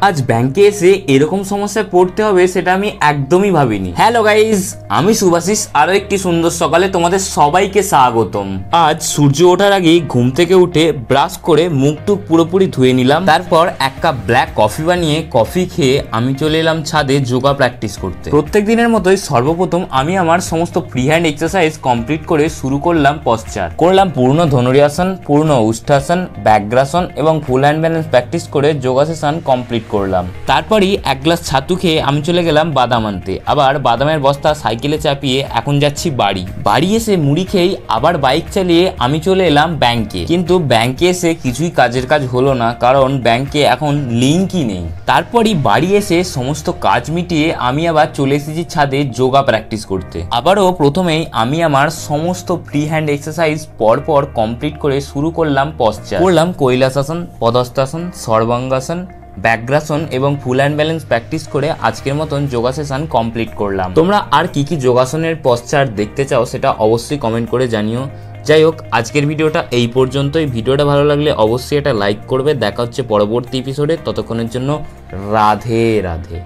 আজ ব্যাংকে এসে এরকম সমস্যায় পড়তে হবে সেটা আমি একদমই ভাবিনি। হ্যালো গাইজ, আমি শুভাশিস, আরো একটি সুন্দর সকালে তোমাদের সবাইকে স্বাগতম। আজ সূর্য ওঠার আগেই ঘুম থেকে উঠে ব্রাশ করে মুখ টুক পুরোপুরি ধুয়ে নিলাম। তারপর এক কাপ ব্ল্যাক কফি বানিয়ে কফি খেয়ে আমি চলে এলাম ছাদে যোগা প্র্যাকটিস করতে। প্রত্যেক দিনের মতোই সর্বপ্রথম আমি আমার সমস্ত ফ্রি হ্যান্ড এক্সারসাইজ কমপ্লিট করে শুরু করলাম পশ্চার। করলাম পূর্ণ ধনুরাসন, পূর্ণ উষ্ঠাসন, ব্যাঘ্রাসন এবং ফুল হ্যান্ড ব্যালেন্স প্র্যাকটিস করে যোগা সেশন কমপ্লিট করলাম। তারপরই এক গ্লাস ছাতু খেয়ে আমি চলে গেলাম বাদাম আনতে। আবার বাদামের বস্তা সাইকেলে চাপিয়ে এখন যাচ্ছি বাড়ি এসে মুড়ি খেয়েই আবার বাইক চালিয়ে আমি চলে এলাম ব্যাংকে। কিন্তু ব্যাংকে এসে কিছুই কাজের কাজ হলো না, কারণ ব্যাংকে এখন লিঙ্কই নেই। তারপরই বাড়ি এসে সমস্ত কাজ মিটিয়ে আমি আবার চলে এসেছি ছাদে যোগা প্র্যাকটিস করতে। আবারও প্রথমেই আমি আমার সমস্ত ফ্রি হ্যান্ড এক্সারসাইজ পরপর কমপ্লিট করে শুরু করলাম পশ্চার। করলাম কৈলাসাসন, পদস্তাসন, সর্বাঙ্গাসন, ব্যাঘ্রাসন এবং ফুল হ্যান্ড ব্যালেন্স প্র্যাকটিস করে আজকের মতন যোগা সেশন কমপ্লিট করলাম। তোমরা আর কি কি যোগাসনের পশ্চার দেখতে চাও সেটা অবশ্যই কমেন্ট করে জানিও। যাই হোক, আজকের ভিডিওটা এই পর্যন্তই। ভিডিওটা ভালো লাগলে অবশ্যই এটা লাইক করবে। দেখা হচ্ছে পরবর্তী এপিসোডে। ততক্ষণের জন্য রাধে রাধে।